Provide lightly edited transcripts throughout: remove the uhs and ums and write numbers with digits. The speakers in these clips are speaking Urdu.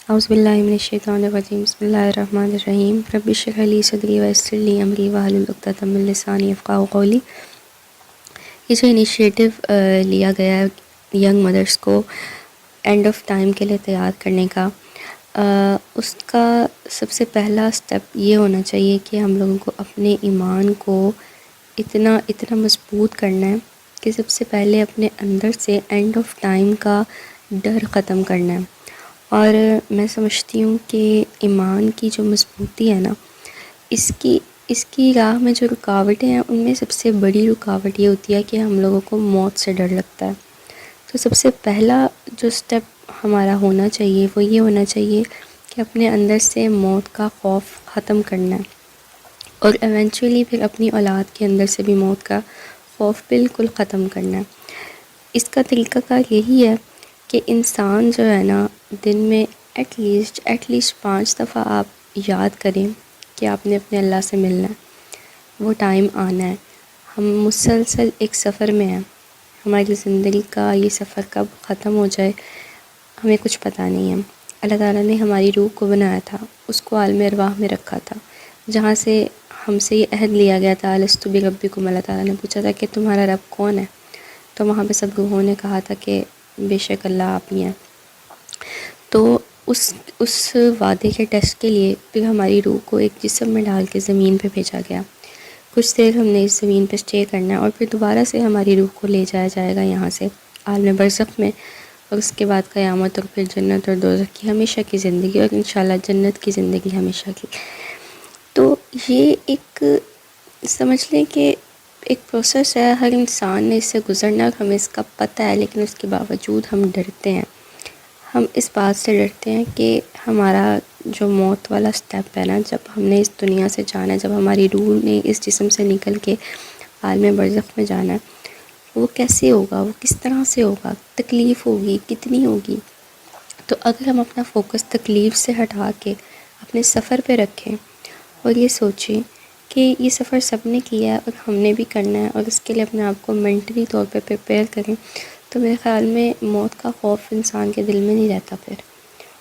اعوذ باللہ من الشیطان الرجیم بسم اللہ الرحمن الرحیم رب اشرح لی صدری ویسر لی امری واحلل عقدۃ من لسانی یفقہوا قولی۔ یہ جو انیشیٹو لیا گیا ہے ینگ مدرس کو اینڈ آف ٹائم کے لیے تیار کرنے کا، اس کا سب سے پہلا سٹیپ یہ ہونا چاہیے کہ ہم لوگوں کو اپنے ایمان کو اتنا مضبوط کرنا ہے کہ سب سے پہلے اپنے اندر سے اینڈ آف ٹائم کا ڈر ختم کرنا ہے۔ اور میں سمجھتی ہوں کہ ایمان کی جو مضبوطی ہے نا، اس کی راہ میں جو رکاوٹیں ہیں، ان میں سب سے بڑی رکاوٹ یہ ہوتی ہے کہ ہم لوگوں کو موت سے ڈر لگتا ہے۔ تو سب سے پہلا جو سٹیپ ہمارا ہونا چاہیے وہ یہ ہونا چاہیے کہ اپنے اندر سے موت کا خوف ختم کرنا ہے، اور ایونچولی پھر اپنی اولاد کے اندر سے بھی موت کا خوف بالکل ختم کرنا ہے۔ اس کا طریقہ کار یہی ہے کہ انسان جو ہے نا، دن میں ایٹ لیسٹ 5 دفعہ آپ یاد کریں کہ آپ نے اپنے اللہ سے ملنا ہے، وہ ٹائم آنا ہے۔ ہم مسلسل ایک سفر میں ہیں، ہماری زندگی کا یہ سفر کب ختم ہو جائے ہمیں کچھ پتہ نہیں ہے۔ اللہ تعالیٰ نے ہماری روح کو بنایا تھا، اس کو عالم ارواح میں رکھا تھا، جہاں سے ہم سے یہ عہد لیا گیا تھا الستو بربکم، اللہ تعالیٰ نے پوچھا تھا کہ تمہارا رب کون ہے؟ تو وہاں پہ سب روحوں نے کہا تھا کہ بے شک اللہ آپ ہی ہیں۔ تو اس وعدے کے ٹیسٹ کے لیے پھر ہماری روح کو ایک جسم میں ڈال کے زمین پہ بھیجا گیا۔ کچھ دیر ہم نے اس زمین پہ اسٹے کرنا ہے، اور پھر دوبارہ سے ہماری روح کو لے جایا جائے گا یہاں سے عالم برزخ میں، اور اس کے بعد قیامت، اور پھر جنت اور دوزخ کی ہمیشہ کی زندگی، اور انشاءاللہ جنت کی زندگی ہمیشہ کی۔ تو یہ ایک سمجھ لیں کہ ایک پروسیس ہے، ہر انسان نے اس سے گزرنا، ہمیں اس کا پتہ ہے، لیکن اس کے باوجود ہم ڈرتے ہیں۔ ہم اس بات سے ڈرتے ہیں کہ ہمارا جو موت والا سٹیپ ہے نا، جب ہم نے اس دنیا سے جانا ہے، جب ہماری روح نے اس جسم سے نکل کے عالم برزخ میں جانا ہے، وہ کیسے ہوگا، وہ کس طرح سے ہوگا، تکلیف ہوگی کتنی ہوگی۔ تو اگر ہم اپنا فوکس تکلیف سے ہٹا کے اپنے سفر پہ رکھیں اور یہ سوچیں کہ یہ سفر سب نے کیا ہے اور ہم نے بھی کرنا ہے، اور اس کے لیے اپنے آپ کو مینٹلی طور پہ پریپیئر کریں، تو میرے خیال میں موت کا خوف انسان کے دل میں نہیں رہتا پھر۔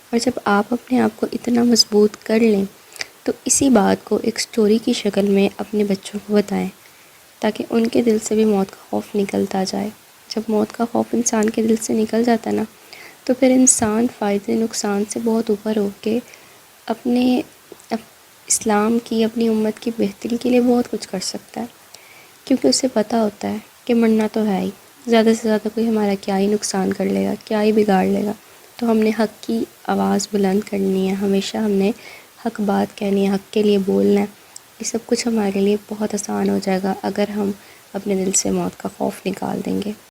اور جب آپ اپنے آپ کو اتنا مضبوط کر لیں تو اسی بات کو ایک سٹوری کی شکل میں اپنے بچوں کو بتائیں، تاکہ ان کے دل سے بھی موت کا خوف نکلتا جائے۔ جب موت کا خوف انسان کے دل سے نکل جاتا نا، تو پھر انسان فائدے نقصان سے بہت اوپر ہو کے اپنے اسلام کی، اپنی امت کی بہتری کے لیے بہت کچھ کر سکتا ہے، کیونکہ اسے پتہ ہوتا ہے کہ مرنا تو ہے ہی، زیادہ سے زیادہ کوئی ہمارا کیا ہی نقصان کر لے گا، کیا ہی بگاڑ لے گا۔ تو ہم نے حق کی آواز بلند کرنی ہے، ہمیشہ ہم نے حق بات کہنی ہے، حق کے لیے بولنا ہے۔ یہ سب کچھ ہمارے لیے بہت آسان ہو جائے گا اگر ہم اپنے دل سے موت کا خوف نکال دیں گے۔